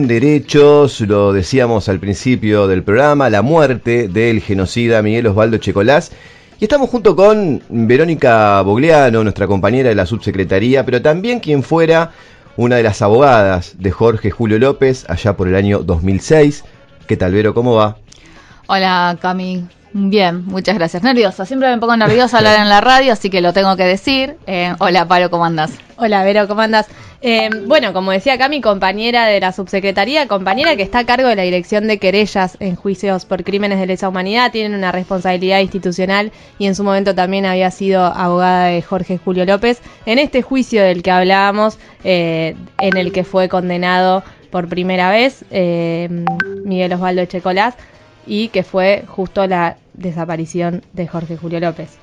Derechos, lo decíamos al principio del programa, la muerte del genocida Miguel Osvaldo Echecolás. Y estamos junto con Verónica Bogliano, nuestra compañera de la subsecretaría, pero también quien fuera una de las abogadas de Jorge Julio López allá por el año 2006. ¿Qué tal, Vero? ¿Cómo va? Hola, Cami. Bien, muchas gracias. Nerviosa, siempre me pongo nerviosa a hablar en la radio, así que lo tengo que decir. Hola, Paro, ¿cómo andás? Hola, Vero, ¿cómo andás? Bueno, como decía Cami, compañera de la subsecretaría, compañera que está a cargo de la dirección de querellas en juicios por crímenes de lesa humanidad, tienen una responsabilidad institucional y en su momento también había sido abogada de Jorge Julio López. En este juicio del que hablábamos, en el que fue condenado por primera vez Miguel Osvaldo Echecolás, y que fue justo la desaparición de Jorge Julio López.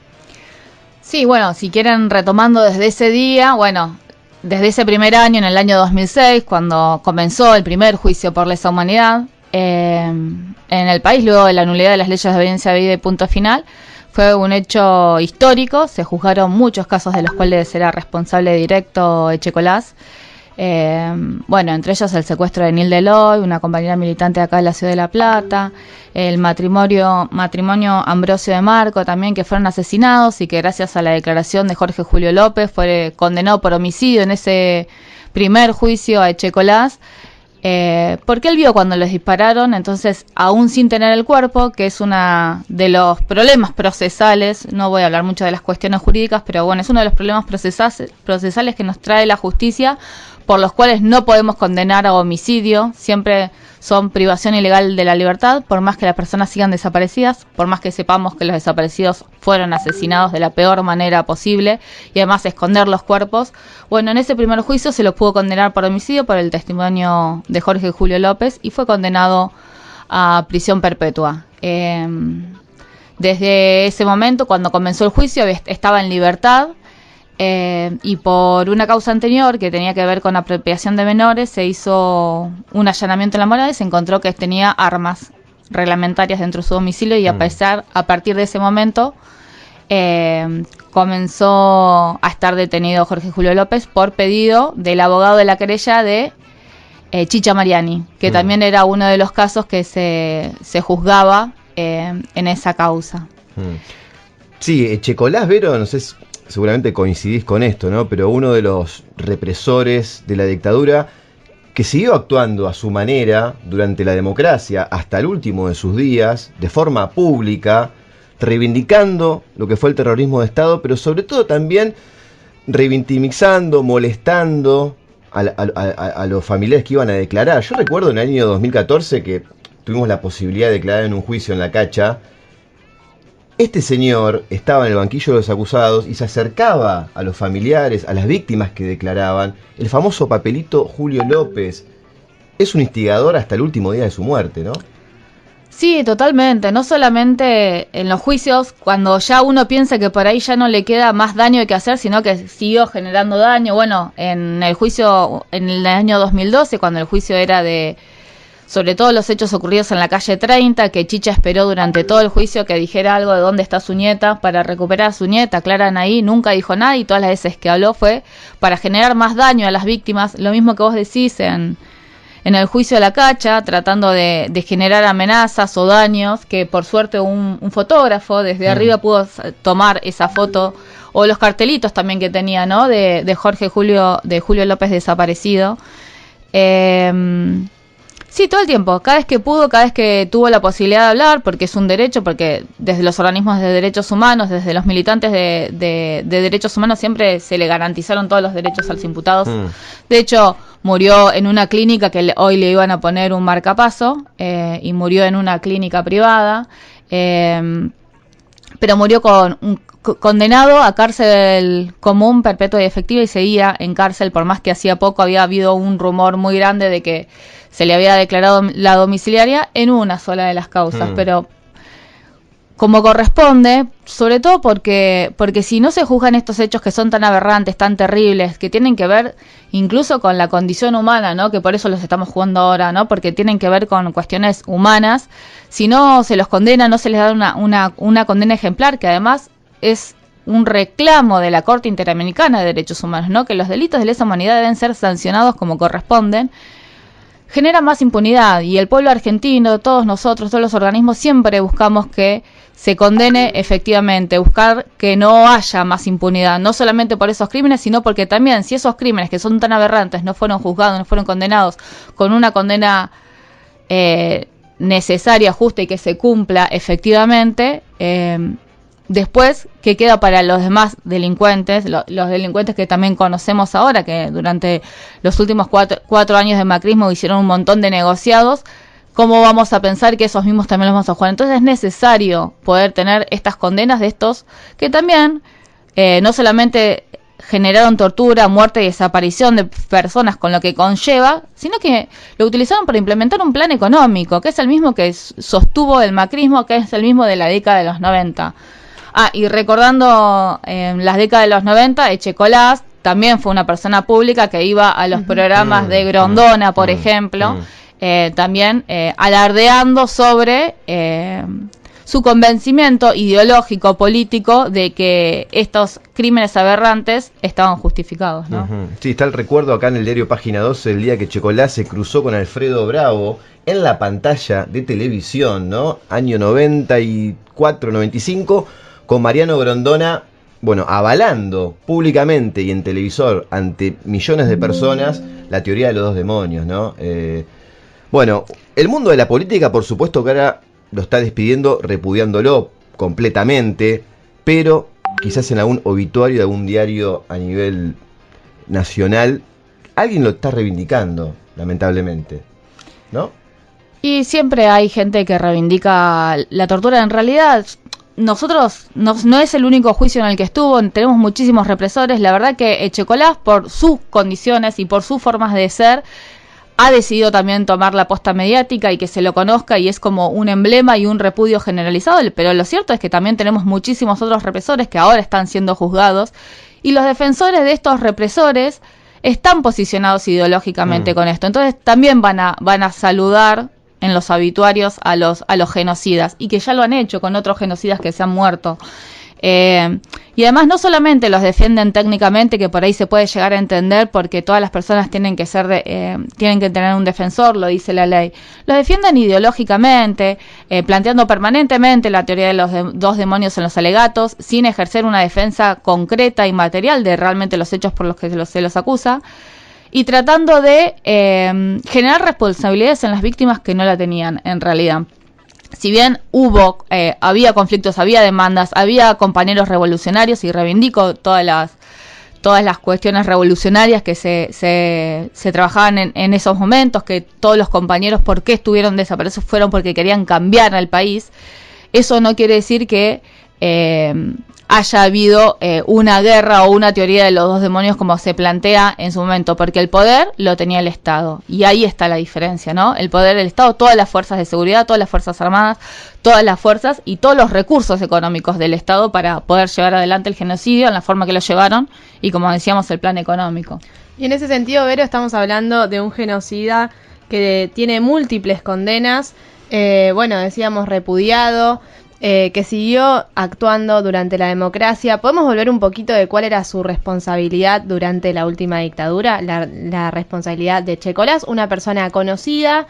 Sí, bueno, si quieren retomando desde ese día, bueno, desde ese primer año, en el año 2006, cuando comenzó el primer juicio por lesa humanidad en el país, luego de la nulidad de las leyes de obediencia debida y punto final, fue un hecho histórico. Se juzgaron muchos casos de los cuales era responsable directo Echecolás. Bueno, entre ellos el secuestro de Nilde Loy, una compañera militante acá de la ciudad de La Plata, el matrimonio Ambrosio de Marco también, que fueron asesinados y que gracias a la declaración de Jorge Julio López fue condenado por homicidio en ese primer juicio a Echecolás, porque él vio cuando les dispararon, entonces aún sin tener el cuerpo, que es uno de los problemas procesales. No voy a hablar mucho de las cuestiones jurídicas, pero bueno, es uno de los problemas procesales que nos trae la justicia, por los cuales no podemos condenar a homicidio. Siempre son privación ilegal de la libertad, por más que las personas sigan desaparecidas, por más que sepamos que los desaparecidos fueron asesinados de la peor manera posible y además esconder los cuerpos. Bueno, en ese primer juicio se los pudo condenar por homicidio por el testimonio de Jorge Julio López y fue condenado a prisión perpetua. Desde ese momento, cuando comenzó el juicio, estaba en libertad. Y por una causa anterior que tenía que ver con apropiación de menores, se hizo un allanamiento en la morada y se encontró que tenía armas reglamentarias dentro de su domicilio y a partir de ese momento comenzó a estar detenido Jorge Julio López por pedido del abogado de la querella de Chicha Mariani, que también era uno de los casos que se juzgaba en esa causa. Sí, Echecolás, Vero, no sé, seguramente coincidís con esto, ¿no? Pero uno de los represores de la dictadura que siguió actuando a su manera durante la democracia hasta el último de sus días, de forma pública, reivindicando lo que fue el terrorismo de Estado, pero sobre todo también revictimizando, molestando a los familiares que iban a declarar. Yo recuerdo en el año 2014 que tuvimos la posibilidad de declarar en un juicio en La Cacha. Este señor estaba en el banquillo de los acusados y se acercaba a los familiares, a las víctimas que declaraban. El famoso papelito Julio López es un instigador hasta el último día de su muerte, ¿no? Sí, totalmente. No solamente en los juicios, cuando ya uno piensa que por ahí ya no le queda más daño que hacer, sino que siguió generando daño. Bueno, en el juicio, en el año 2012, cuando el juicio era sobre todo los hechos ocurridos en la calle 30, que Chicha esperó durante todo el juicio que dijera algo de dónde está su nieta para recuperar a su nieta. Aclaran ahí, nunca dijo nada y todas las veces que habló fue para generar más daño a las víctimas. Lo mismo que vos decís en el juicio de La Cacha, tratando de generar amenazas o daños, que por suerte un fotógrafo desde arriba pudo tomar esa foto, o los cartelitos también que tenía, ¿no? de Julio López desaparecido. Sí, todo el tiempo, cada vez que pudo, cada vez que tuvo la posibilidad de hablar, porque es un derecho, porque desde los organismos de derechos humanos, desde los militantes de derechos humanos, siempre se le garantizaron todos los derechos a los imputados. De hecho, murió en una clínica que hoy le iban a poner un marcapaso, y murió en una clínica privada, pero murió condenado a cárcel común, perpetua y efectiva, y seguía en cárcel, por más que hacía poco había habido un rumor muy grande de que se le había declarado la domiciliaria en una sola de las causas, pero como corresponde, sobre todo porque si no se juzgan estos hechos que son tan aberrantes, tan terribles, que tienen que ver incluso con la condición humana, ¿no? Que por eso los estamos jugando ahora, ¿no? Porque tienen que ver con cuestiones humanas. Si no se los condena, no se les da una condena ejemplar, que además es un reclamo de la Corte Interamericana de Derechos Humanos, ¿no? Que los delitos de lesa humanidad deben ser sancionados como corresponden. genera más impunidad, y el pueblo argentino, todos nosotros, todos los organismos, siempre buscamos que se condene efectivamente, buscar que no haya más impunidad, no solamente por esos crímenes, sino porque también si esos crímenes que son tan aberrantes no fueron juzgados, no fueron condenados con una condena necesaria, justa y que se cumpla efectivamente, después, ¿qué queda para los demás delincuentes? Los delincuentes que también conocemos ahora, que durante los últimos cuatro años de macrismo hicieron un montón de negociados. ¿Cómo vamos a pensar que esos mismos también los vamos a jugar? Entonces es necesario poder tener estas condenas de estos que también no solamente generaron tortura, muerte y desaparición de personas con lo que conlleva, sino que lo utilizaron para implementar un plan económico, que es el mismo que sostuvo el macrismo, que es el mismo de la década de los 90. Y recordando las décadas de los 90, Echecolás también fue una persona pública que iba a los programas de Grondona, por ejemplo, también alardeando sobre su convencimiento ideológico, político, de que estos crímenes aberrantes estaban justificados, ¿no? Sí, está el recuerdo acá en el diario Página 12, el día que Echecolás se cruzó con Alfredo Bravo en la pantalla de televisión, ¿no? Año 94, 95, con Mariano Grondona, bueno, avalando públicamente y en televisor ante millones de personas la teoría de los dos demonios, ¿no? Bueno, el mundo de la política, por supuesto que ahora lo está despidiendo, repudiándolo completamente, pero quizás en algún obituario de algún diario a nivel nacional, alguien lo está reivindicando, lamentablemente, ¿no? Y siempre hay gente que reivindica la tortura. En realidad, nosotros no es el único juicio en el que estuvo, tenemos muchísimos represores. La verdad que Echecolás, por sus condiciones y por sus formas de ser, ha decidido también tomar la posta mediática y que se lo conozca, y es como un emblema y un repudio generalizado, pero lo cierto es que también tenemos muchísimos otros represores que ahora están siendo juzgados, y los defensores de estos represores están posicionados ideológicamente con esto. Entonces también van a saludar en los obituarios a los genocidas, y que ya lo han hecho con otros genocidas que se han muerto. Y además no solamente los defienden técnicamente, que por ahí se puede llegar a entender, porque todas las personas tienen que tener un defensor, lo dice la ley. Los defienden ideológicamente, planteando permanentemente la teoría de los dos demonios en los alegatos, sin ejercer una defensa concreta y material de realmente los hechos por los que se los acusa, y tratando de generar responsabilidades en las víctimas que no la tenían en realidad. Si bien había conflictos, había demandas, había compañeros revolucionarios, y reivindico todas las cuestiones revolucionarias que se trabajaban en esos momentos, que todos los compañeros, ¿por qué estuvieron desaparecidos? Fueron porque querían cambiar al país. Eso no quiere decir que haya habido una guerra o una teoría de los dos demonios como se plantea en su momento, porque el poder lo tenía el Estado, y ahí está la diferencia, ¿no? El poder del Estado, todas las fuerzas de seguridad, todas las fuerzas armadas, todas las fuerzas y todos los recursos económicos del Estado para poder llevar adelante el genocidio en la forma que lo llevaron, y como decíamos, el plan económico. Y en ese sentido, Vero, estamos hablando de un genocida que tiene múltiples condenas, decíamos repudiado, que siguió actuando durante la democracia. ¿Podemos volver un poquito de cuál era su responsabilidad durante la última dictadura? La responsabilidad de Echecolás, una persona conocida,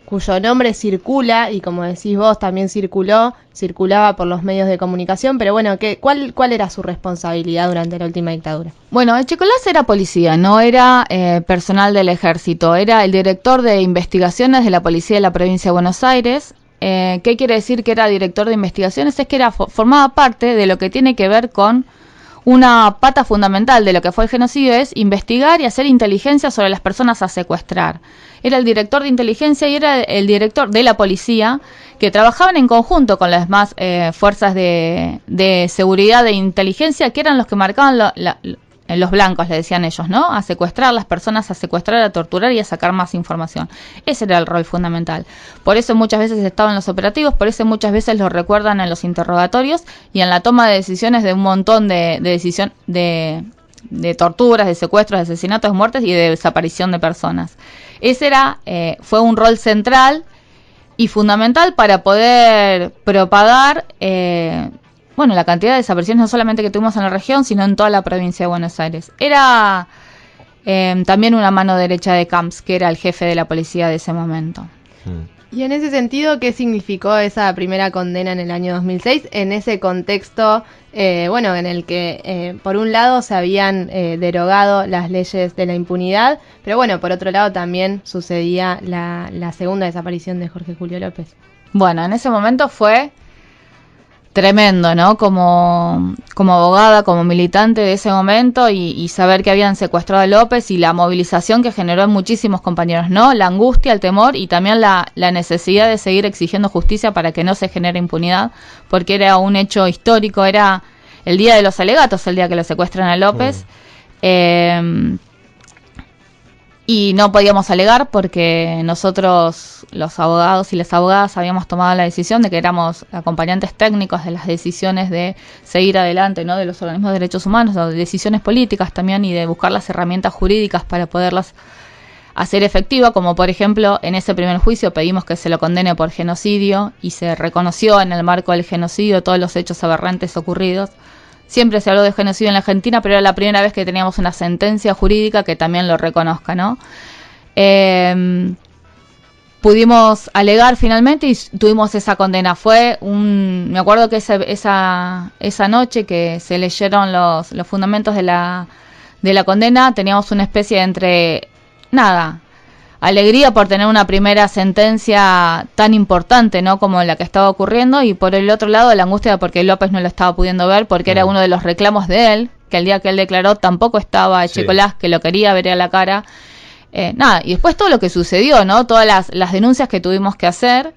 cuyo nombre circula, y como decís vos, también circulaba por los medios de comunicación, pero bueno, ¿cuál era su responsabilidad durante la última dictadura? Bueno, Echecolás era policía, no era personal del ejército, era el director de investigaciones de la policía de la provincia de Buenos Aires. ¿Qué quiere decir que era director de investigaciones? Es que formaba parte de lo que tiene que ver con una pata fundamental de lo que fue el genocidio, es investigar y hacer inteligencia sobre las personas a secuestrar. Era el director de inteligencia y era el director de la policía, que trabajaban en conjunto con las demás fuerzas de seguridad e inteligencia, que eran los que marcaban los blancos, le decían ellos, ¿no? A secuestrar a las personas, a secuestrar, a torturar y a sacar más información. Ese era el rol fundamental. Por eso muchas veces estaba en los operativos, por eso muchas veces lo recuerdan en los interrogatorios y en la toma de decisiones de un montón de torturas, de secuestros, de asesinatos, de muertes y de desaparición de personas. Ese fue un rol central y fundamental para poder propagar la cantidad de desapariciones no solamente que tuvimos en la región, sino en toda la provincia de Buenos Aires. Era también una mano derecha de Camps, que era el jefe de la policía de ese momento. Y en ese sentido, ¿qué significó esa primera condena en el año 2006? En ese contexto, en el que por un lado se habían derogado las leyes de la impunidad, pero bueno, por otro lado también sucedía la segunda desaparición de Jorge Julio López. Bueno, en ese momento fue tremendo, ¿no? Como abogada, como militante de ese momento y saber que habían secuestrado a López y la movilización que generó en muchísimos compañeros, ¿no? La angustia, el temor y también la necesidad de seguir exigiendo justicia para que no se genere impunidad, porque era un hecho histórico, era el día de los alegatos, el día que lo secuestran a López. Y no podíamos alegar porque nosotros, los abogados y las abogadas, habíamos tomado la decisión de que éramos acompañantes técnicos de las decisiones de seguir adelante, ¿no? De los organismos de derechos humanos, o de decisiones políticas también, y de buscar las herramientas jurídicas para poderlas hacer efectiva, como por ejemplo en ese primer juicio pedimos que se lo condene por genocidio y se reconoció en el marco del genocidio todos los hechos aberrantes ocurridos. Siempre se habló de genocidio en la Argentina, pero era la primera vez que teníamos una sentencia jurídica que también lo reconozca, ¿no? Pudimos alegar finalmente y tuvimos esa condena. Me acuerdo que esa noche que se leyeron los fundamentos de la condena, teníamos una especie de alegría por tener una primera sentencia tan importante, ¿no? Como la que estaba ocurriendo, y por el otro lado la angustia porque López no lo estaba pudiendo ver, porque era uno de los reclamos de él, que el día que él declaró tampoco estaba Echecolás, que lo quería ver a la cara. Y después todo lo que sucedió, ¿no? Todas las denuncias que tuvimos que hacer.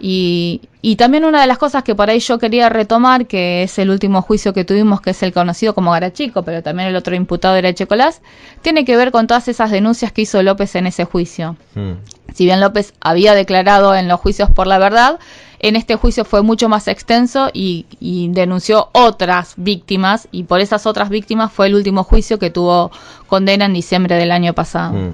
Y también una de las cosas que por ahí yo quería retomar, que es el último juicio que tuvimos, que es el conocido como Garachico, pero también el otro imputado era Echecolás, tiene que ver con todas esas denuncias que hizo López en ese juicio. Si bien López había declarado en los juicios por la verdad, en este juicio fue mucho más extenso y denunció otras víctimas, y por esas otras víctimas fue el último juicio que tuvo condena en diciembre del año pasado.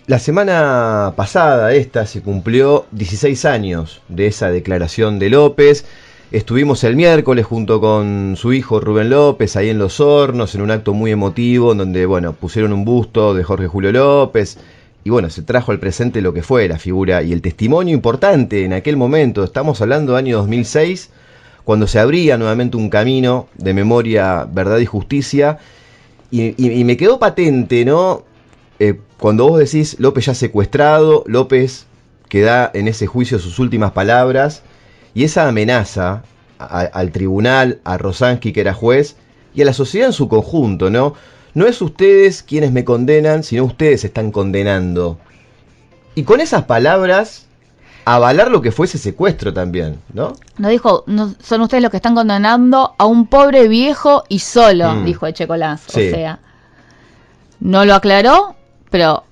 La semana pasada se cumplió 16 años de esa declaración de López. Estuvimos el miércoles junto con su hijo Rubén López ahí en Los Hornos, en un acto muy emotivo, en donde pusieron un busto de Jorge Julio López. Y se trajo al presente lo que fue la figura y el testimonio importante en aquel momento. Estamos hablando del año 2006, cuando se abría nuevamente un camino de memoria, verdad y justicia. Y me quedó patente, ¿no? Cuando vos decís López ya secuestrado, López que da en ese juicio sus últimas palabras, y esa amenaza al tribunal, a Rosansky que era juez, y a la sociedad en su conjunto, ¿no? No es ustedes quienes me condenan, sino ustedes están condenando. Y con esas palabras, avalar lo que fue ese secuestro también, ¿no? No dijo, no, son ustedes los que están condenando a un pobre viejo y solo, dijo Echecolás. Sí. O sea, no lo aclaró, pero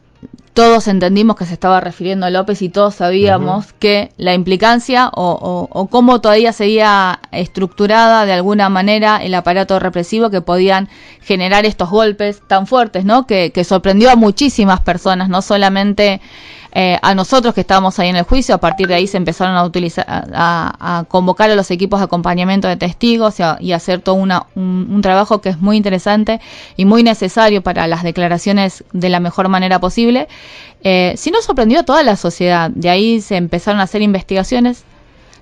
todos entendimos que se estaba refiriendo a López y todos sabíamos que la implicancia o cómo todavía seguía estructurada de alguna manera el aparato represivo que podían generar estos golpes tan fuertes, ¿no? Que sorprendió a muchísimas personas, no solamente a nosotros que estábamos ahí en el juicio. A partir de ahí se empezaron a utilizar, a convocar a los equipos de acompañamiento de testigos y a hacer todo un trabajo que es muy interesante y muy necesario para las declaraciones de la mejor manera posible. Sino sorprendió a toda la sociedad. De ahí se empezaron a hacer investigaciones.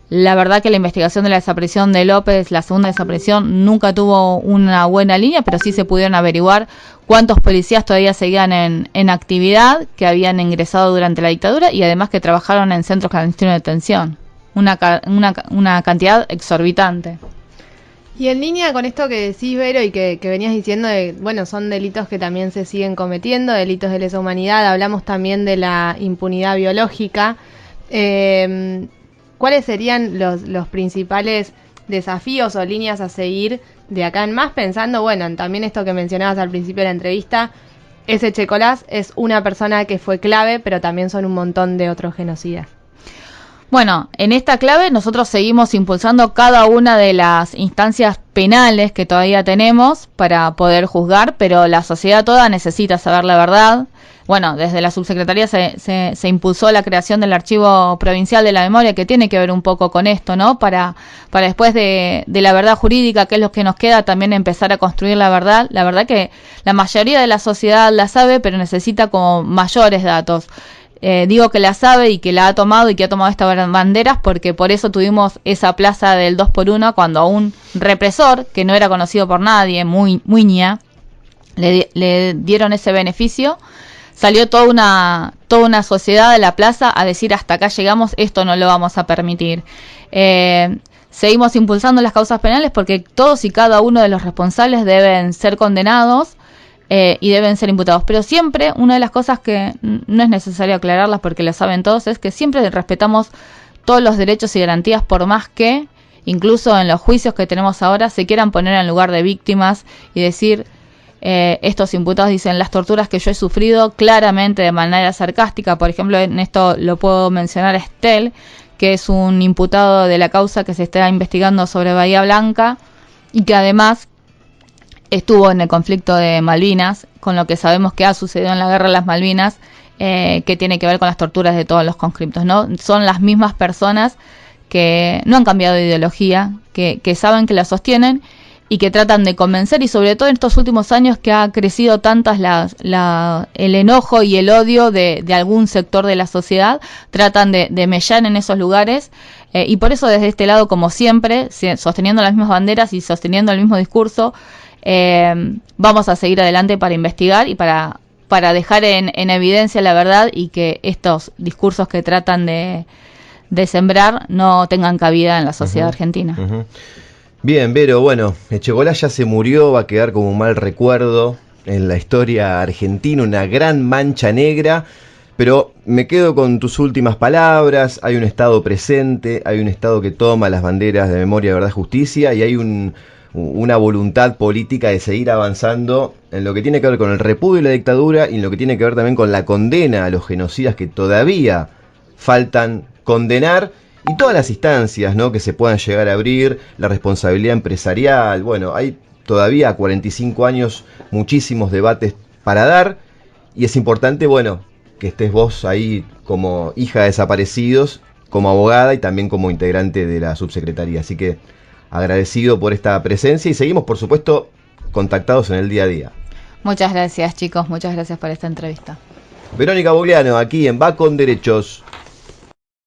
La verdad que la investigación de la desaparición de López, la segunda desaparición, nunca tuvo una buena línea, pero sí se pudieron averiguar cuántos policías todavía seguían en actividad, que habían ingresado durante la dictadura y además que trabajaron en centros clandestinos de detención. Una cantidad exorbitante. Y en línea con esto que decís, Vero, y que venías diciendo, son delitos que también se siguen cometiendo, delitos de lesa humanidad. Hablamos también de la impunidad biológica. ¿Cuáles serían los principales desafíos o líneas a seguir de acá en más? Pensando, también esto que mencionabas al principio de la entrevista, ese Echecolás es una persona que fue clave, pero también son un montón de otros genocidas. Bueno, en esta clave nosotros seguimos impulsando cada una de las instancias penales que todavía tenemos para poder juzgar, pero la sociedad toda necesita saber la verdad. Bueno, desde la subsecretaría se impulsó la creación del Archivo Provincial de la Memoria, que tiene que ver un poco con esto, ¿no? Para después de la verdad jurídica, que es lo que nos queda, también empezar a construir la verdad. La verdad que la mayoría de la sociedad la sabe, pero necesita como mayores datos. Digo que la sabe y que la ha tomado y que ha tomado estas banderas porque por eso tuvimos esa plaza del 2x1 cuando a un represor, que no era conocido por nadie, muy ña, le dieron ese beneficio. Salió toda una sociedad de la plaza a decir hasta acá llegamos, esto no lo vamos a permitir. Seguimos impulsando las causas penales porque todos y cada uno de los responsables deben ser condenados y deben ser imputados. Pero siempre, una de las cosas que no es necesario aclararlas porque lo saben todos, es que siempre respetamos todos los derechos y garantías, por más que, incluso en los juicios que tenemos ahora, se quieran poner en lugar de víctimas y decir, estos imputados dicen las torturas que yo he sufrido, claramente de manera sarcástica. Por ejemplo, en esto lo puedo mencionar a Estel, que es un imputado de la causa que se está investigando sobre Bahía Blanca y que además estuvo en el conflicto de Malvinas, con lo que sabemos que ha sucedido en la guerra de las Malvinas, que tiene que ver con las torturas de todos los conscriptos, ¿no? Son las mismas personas que no han cambiado de ideología, que saben que la sostienen y que tratan de convencer, y sobre todo en estos últimos años que ha crecido tantas el enojo y el odio de algún sector de la sociedad, tratan de mellar en esos lugares, y por eso desde este lado, como siempre, sosteniendo las mismas banderas y sosteniendo el mismo discurso, vamos a seguir adelante para investigar y para dejar en evidencia la verdad y que estos discursos que tratan de sembrar no tengan cabida en la sociedad argentina. Bien, Vero, bueno, Echegola ya se murió, va a quedar como un mal recuerdo en la historia argentina, una gran mancha negra, pero me quedo con tus últimas palabras. Hay un Estado presente, hay un Estado que toma las banderas de memoria, verdad, justicia, y hay una voluntad política de seguir avanzando en lo que tiene que ver con el repudio de la dictadura y en lo que tiene que ver también con la condena a los genocidas que todavía faltan condenar, y todas las instancias, ¿no?, que se puedan llegar a abrir, la responsabilidad empresarial. Bueno, hay todavía a 45 años muchísimos debates para dar, y es importante, bueno, que estés vos ahí como hija de desaparecidos, como abogada y también como integrante de la subsecretaría. Así que agradecido por esta presencia y seguimos, por supuesto, contactados en el día a día. Muchas gracias, chicos, muchas gracias por esta entrevista. Verónica Bugliano, aquí en Va con Derechos.